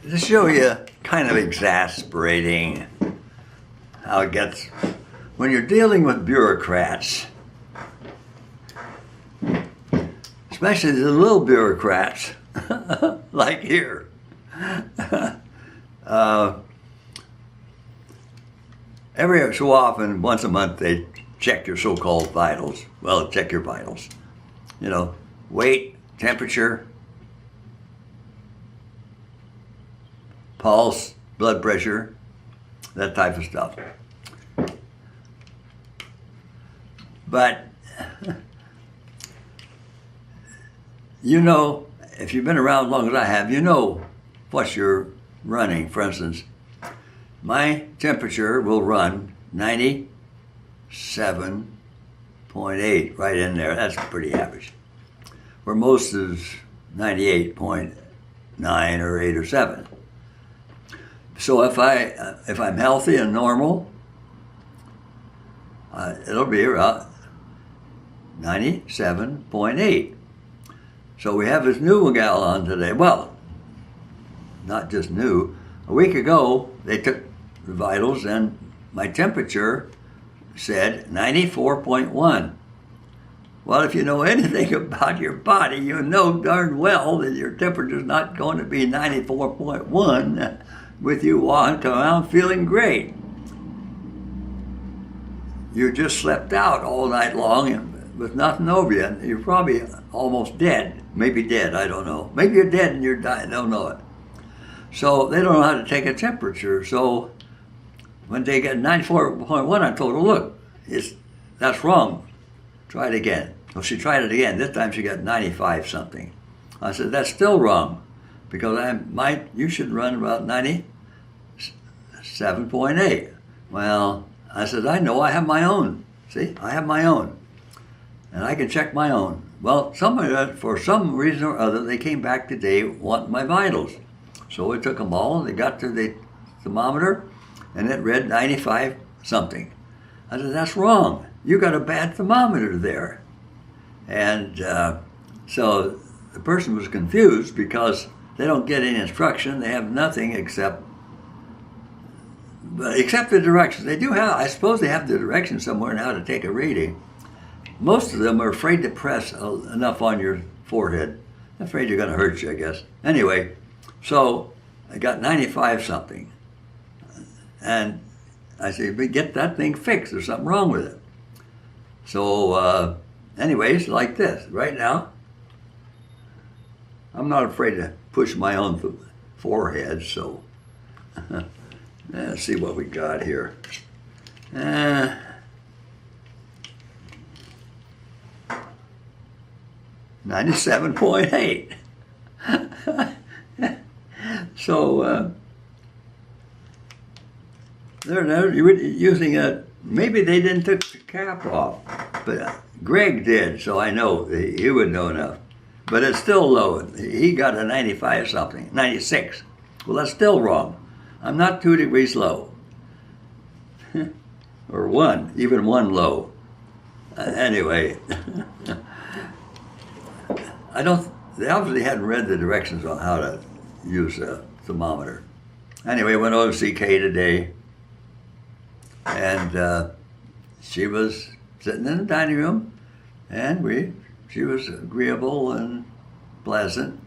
To show you kind of exasperating how it gets when you're dealing with bureaucrats, especially the little bureaucrats like here. Every so often, once a month, they check your so-called vitals. Well, check your vitals. You know, weight, temperature, pulse, blood pressure, that type of stuff. But, you know, if you've been around as long as I have, you know what you're running. For instance, my temperature will run 97.8, right in there. That's pretty average. Where most is 98.9 or 8 or 7. So if I'm healthy and normal, it'll be around 97.8. So we have this new gal on today. Well, not just new. A week ago, they took the vitals and my temperature said 94.1. Well, if you know anything about your body, you know darn well that your temperature's not going to be 94.1 with you walking around feeling great. You just slept out all night long and with nothing over you. And you're probably almost dead. Maybe dead, I don't know. Maybe you're dead and you're dying, don't know it. So they don't know how to take a temperature. So when they get 94.1, I told her, look, that's wrong. Try it again. Well, she tried it again. This time she got 95 something. I said, that's still wrong because you should run about 97.8. Well, I said, I know, I have my own. See, I have my own. And I can check my own. Well, for some reason or other, they came back today wanting my vitals. So I took them all, they got to the thermometer, and it read 95 something. I said, that's wrong. You got a bad thermometer there. And so the person was confused because they don't get any instruction. They have nothing except the directions. They do have, I suppose they have the directions somewhere on how to take a reading. Most of them are afraid to press enough on your forehead. They're afraid you're going to hurt you, I guess. Anyway, so I got 95 something. And I said, but get that thing fixed. There's something wrong with it. So anyways, like this. Right now, I'm not afraid to push my own forehead, so let's see what we got here. 97.8. So they're using maybe they didn't take the cap off, but Greg did, so I know he would know enough. But it's still low. He got a 95 something, 96. Well, that's still wrong. I'm not 2 degrees low. Or even one low. Anyway, they obviously hadn't read the directions on how to use a thermometer. Anyway, I went over to see Kay today, and she was sitting in the dining room, and she was agreeable and pleasant.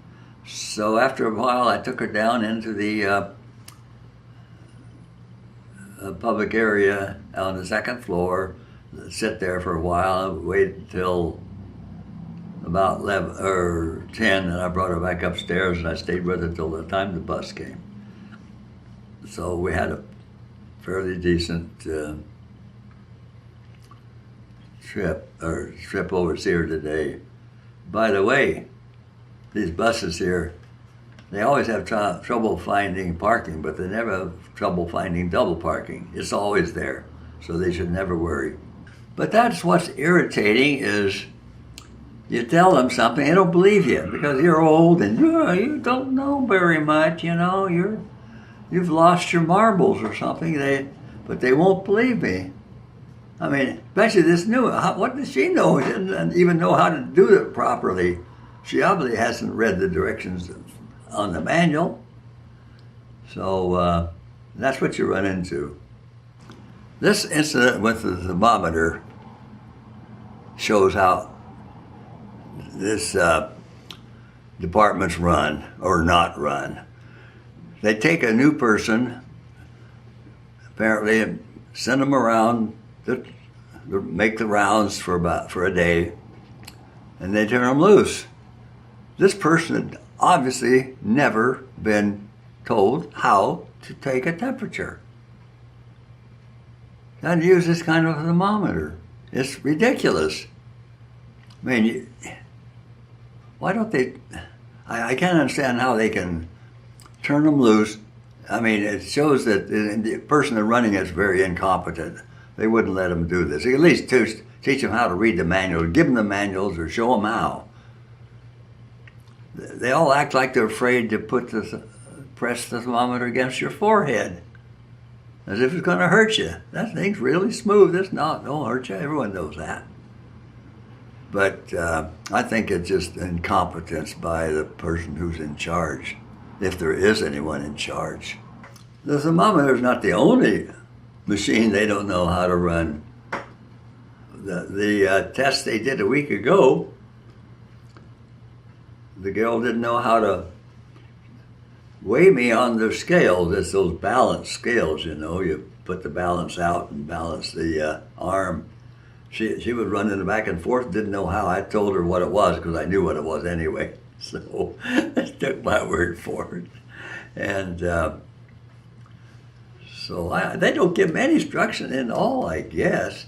So after a while, I took her down into the public area on the second floor, sit there for a while, wait until about 11 or 10, and I brought her back upstairs, and I stayed with her till the time the bus came. So we had a fairly decent trip over here today. By the way, these buses here, they always have trouble finding parking, but they never have trouble finding double parking. It's always there, so they should never worry. But that's what's irritating is you tell them something, they don't believe you because you're old and you don't know very much, you know, you've lost your marbles or something, but they won't believe me. I mean, especially this new, what does she know? She doesn't even know how to do it properly. She obviously hasn't read the directions on the manual. So that's what you run into. This incident with the thermometer shows how this department's run or not run. They take a new person, apparently, and send them around to make the rounds for a day, and they turn them loose. This person had obviously never been told how to take a temperature and use this kind of thermometer. It's ridiculous. I mean, why don't they? I can't understand how they can turn them loose. I mean, it shows that the person they're running is very incompetent. They wouldn't let them do this. At least teach them how to read the manual, give them the manuals, or show them how. They all act like they're afraid to press the thermometer against your forehead, as if it's going to hurt you. That thing's really smooth. It's not. Don't hurt you. Everyone knows that. But I think it's just incompetence by the person who's in charge, if there is anyone in charge. The thermometer is not the only machine they don't know how to run. The test they did a week ago, the girl didn't know how to weigh me on the scales. It's those balance scales, you know. You put the balance out and balance the arm. She was running back and forth, didn't know how. I told her what it was because I knew what it was anyway. So I took my word for it. And so they don't give them any instruction at all, I guess,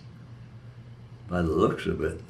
by the looks of it.